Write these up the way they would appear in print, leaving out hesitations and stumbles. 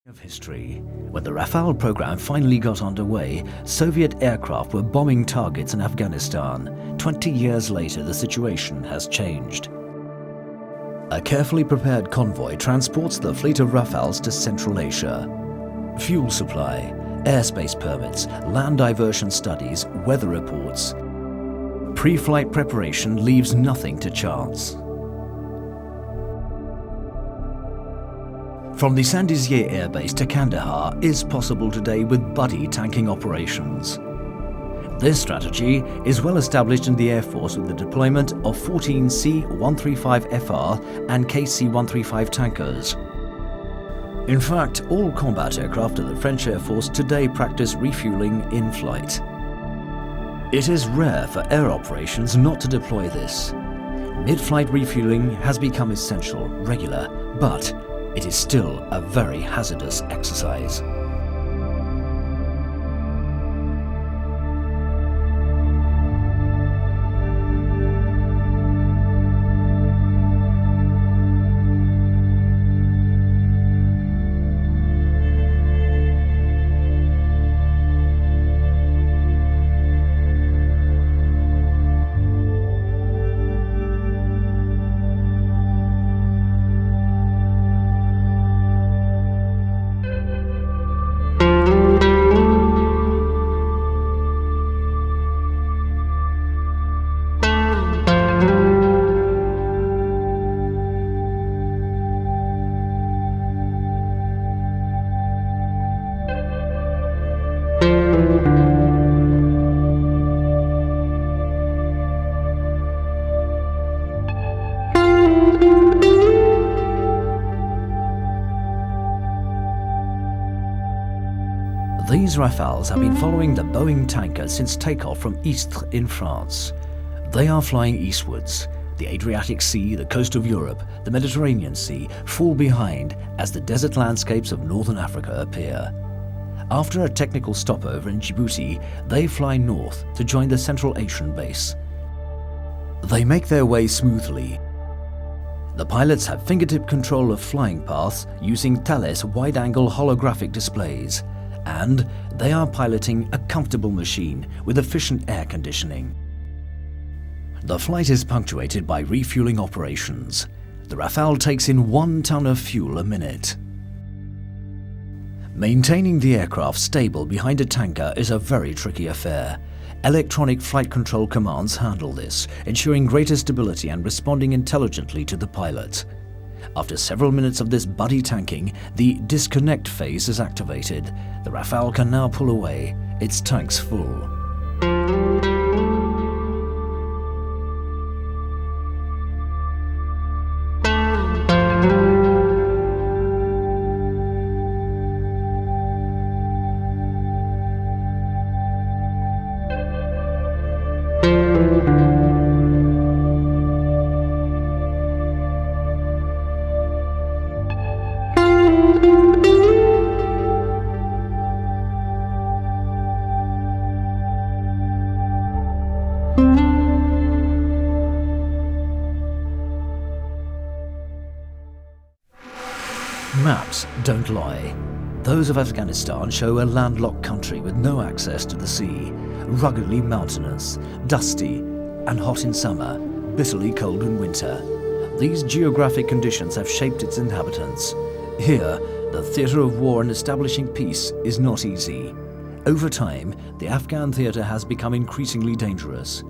Of history. When the Rafale program finally got underway, Soviet aircraft were bombing targets in Afghanistan. 20 years later, the situation has changed. A carefully prepared convoy transports the fleet of Rafales to Central Asia. Fuel supply, airspace permits, land diversion studies, weather reports. Pre-flight preparation leaves nothing to chance. From the Sandizier airbase to Kandahar is possible today with buddy tanking operations. This strategy is well established in the Air Force with the deployment of 14 C-135FR and KC-135 tankers. In fact, all combat aircraft of the French Air Force today practice refueling in flight. It is rare for air operations not to deploy this. Mid-flight refueling has become essential, regular, but it is still a very hazardous exercise. These Rafales have been following the Boeing tanker since takeoff from Istres in France. They are flying eastwards. The Adriatic Sea, the coast of Europe, the Mediterranean Sea fall behind as the desert landscapes of northern Africa appear. After a technical stopover in Djibouti, they fly north to join the Central Asian base. They make their way smoothly. The pilots have fingertip control of flying paths using Thales wide-angle holographic displays. And they are piloting a comfortable machine with efficient air conditioning. The flight is punctuated by refueling operations. The Rafale takes in 1 ton of fuel a minute. Maintaining the aircraft stable behind a tanker is a very tricky affair. Electronic flight control commands handle this, ensuring greater stability and responding intelligently to the pilot. After several minutes of this buddy tanking, the disconnect phase is activated. The Rafale can now pull away, its tanks full. Maps don't lie. Those of Afghanistan show a landlocked country with no access to the sea, ruggedly mountainous, dusty and hot in summer, bitterly cold in winter. These geographic conditions have shaped its inhabitants. Here, the theatre of war and establishing peace is not easy. Over time, the Afghan theatre has become increasingly dangerous.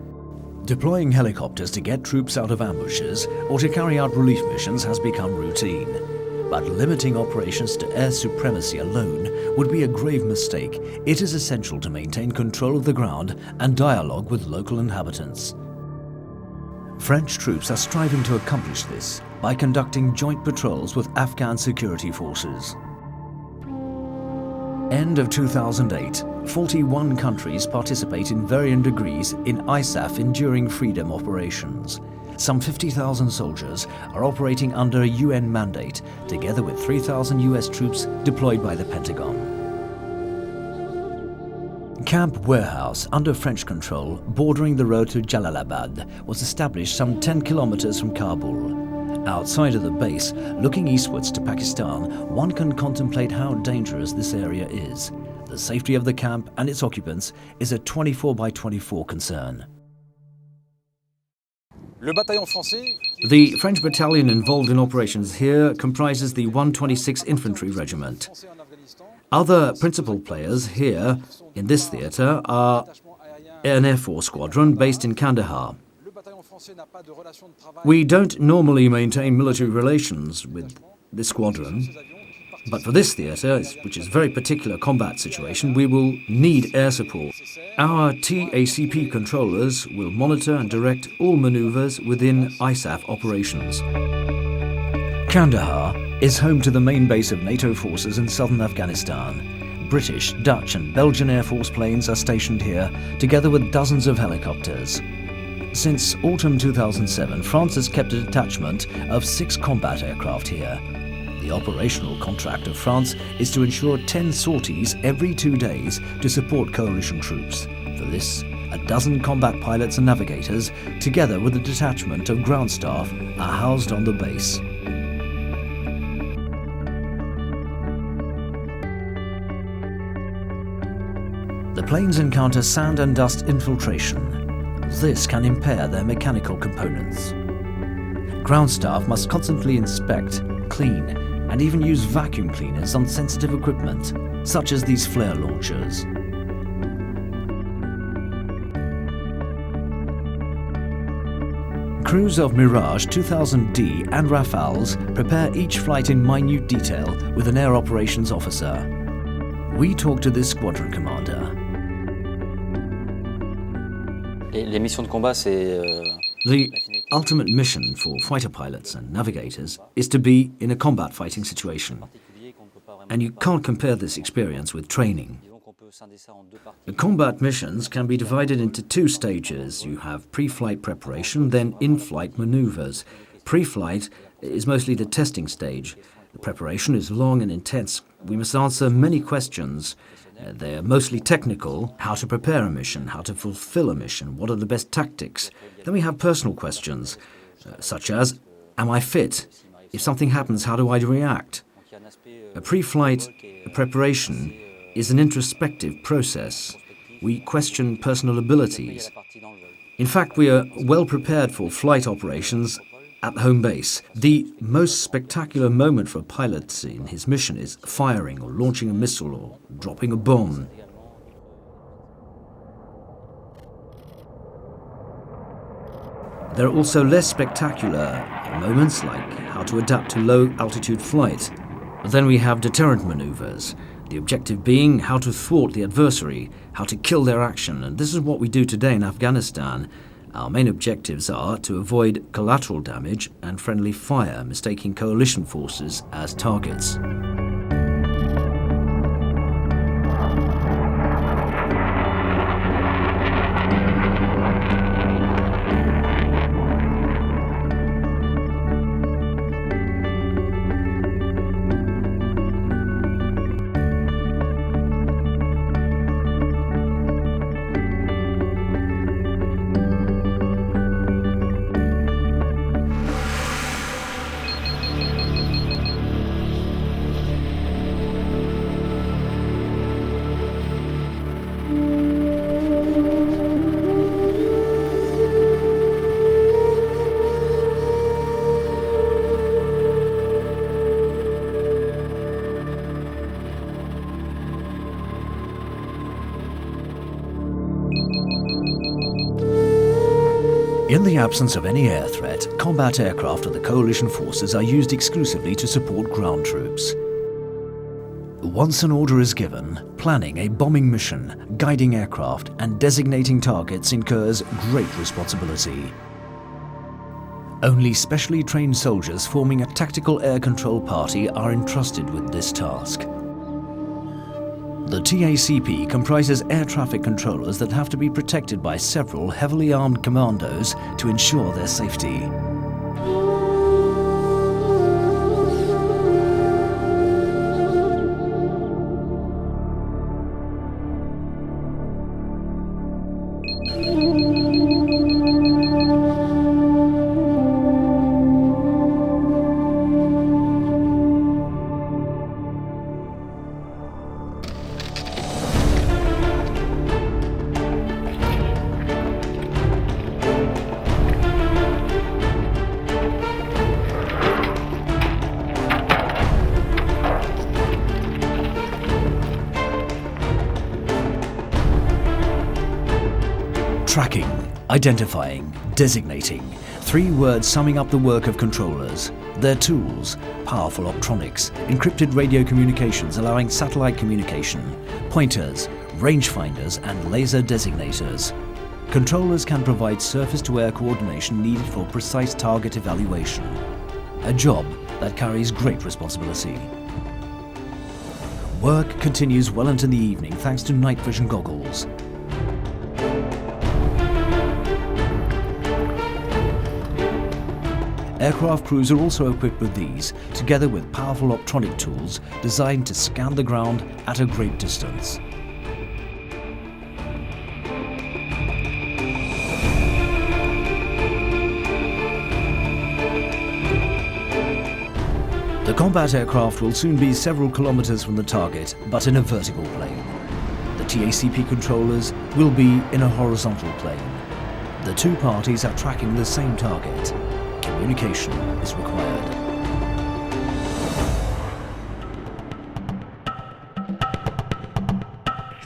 Deploying helicopters to get troops out of ambushes or to carry out relief missions has become routine. But limiting operations to air supremacy alone would be a grave mistake. It is essential to maintain control of the ground and dialogue with local inhabitants. French troops are striving to accomplish this by conducting joint patrols with Afghan security forces. End of 2008, 41 countries participate in varying degrees in ISAF Enduring Freedom operations. Some 50,000 soldiers are operating under a UN mandate, together with 3,000 US troops deployed by the Pentagon. Camp Warehouse, under French control, bordering the road to Jalalabad, was established some 10 kilometers from Kabul. Outside of the base, looking eastwards to Pakistan, one can contemplate how dangerous this area is. The safety of the camp and its occupants is a 24/24 concern. The French battalion involved in operations here comprises the 126th Infantry Regiment. Other principal players here in this theatre are an Air Force squadron based in Kandahar. We don't normally maintain military relations with this squadron, but for this theatre, which is a very particular combat situation, we will need air support. Our TACP controllers will monitor and direct all manoeuvres within ISAF operations. Kandahar is home to the main base of NATO forces in southern Afghanistan. British, Dutch and Belgian Air Force planes are stationed here, together with dozens of helicopters. Since autumn 2007, France has kept a detachment of 6 combat aircraft here. The operational contract of France is to ensure 10 sorties every 2 days to support coalition troops. For this, a dozen combat pilots and navigators, together with a detachment of ground staff, are housed on the base. The planes encounter sand and dust infiltration. This can impair their mechanical components. Ground staff must constantly inspect, clean, and even use vacuum cleaners on sensitive equipment, such as these flare launchers. Crews of Mirage 2000D and Rafales prepare each flight in minute detail with an air operations officer. We talk to this squadron commander. The ultimate mission for fighter pilots and navigators is to be in a combat fighting situation. And you can't compare this experience with training. The combat missions can be divided into 2 stages. You have pre-flight preparation, then in-flight maneuvers. Pre-flight is mostly the testing stage. The preparation is long and intense. We must answer many questions. They're mostly technical: how to prepare a mission, how to fulfill a mission, what are the best tactics. Then we have personal questions, such as, am I fit? If something happens, how do I react? A pre-flight preparation is an introspective process. We question personal abilities. In fact, we are well prepared for flight operations at home base. The most spectacular moment for a pilot in his mission is firing or launching a missile or dropping a bomb. There are also less spectacular moments, like how to adapt to low-altitude flight. Then we have deterrent maneuvers, the objective being how to thwart the adversary, how to kill their action, and this is what we do today in Afghanistan. Our main objectives are to avoid collateral damage and friendly fire, mistaking coalition forces as targets. In the absence of any air threat, combat aircraft of the coalition forces are used exclusively to support ground troops. Once an order is given, planning a bombing mission, guiding aircraft, and designating targets incurs great responsibility. Only specially trained soldiers forming a tactical air control party are entrusted with this task. The TACP comprises air traffic controllers that have to be protected by several heavily armed commandos to ensure their safety. Tracking, identifying, designating. 3 words summing up the work of controllers. Their tools: powerful optronics, encrypted radio communications allowing satellite communication, pointers, rangefinders and laser designators. Controllers can provide surface-to-air coordination needed for precise target evaluation. A job that carries great responsibility. Work continues well into the evening thanks to night vision goggles. Aircraft crews are also equipped with these, together with powerful optronic tools designed to scan the ground at a great distance. The combat aircraft will soon be several kilometers from the target, but in a vertical plane. The TACP controllers will be in a horizontal plane. The 2 parties are tracking the same target. Communication is required.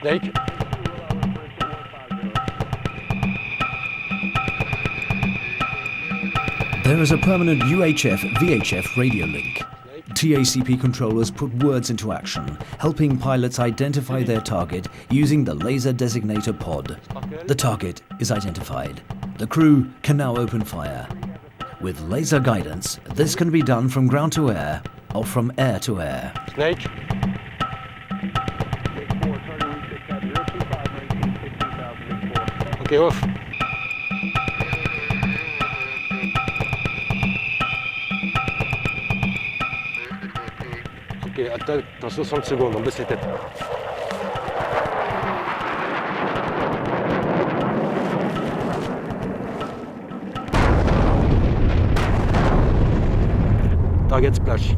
Snake. There is a permanent UHF-VHF radio link. TACP controllers put words into action, helping pilots identify their target using the laser designator pod. The target is identified. The crew can now open fire. With laser guidance, this can be done from ground to air or from air to air. Snake. Okay, off. Ok, attends, dans 60 secondes, on baisse les têtes. Target splash.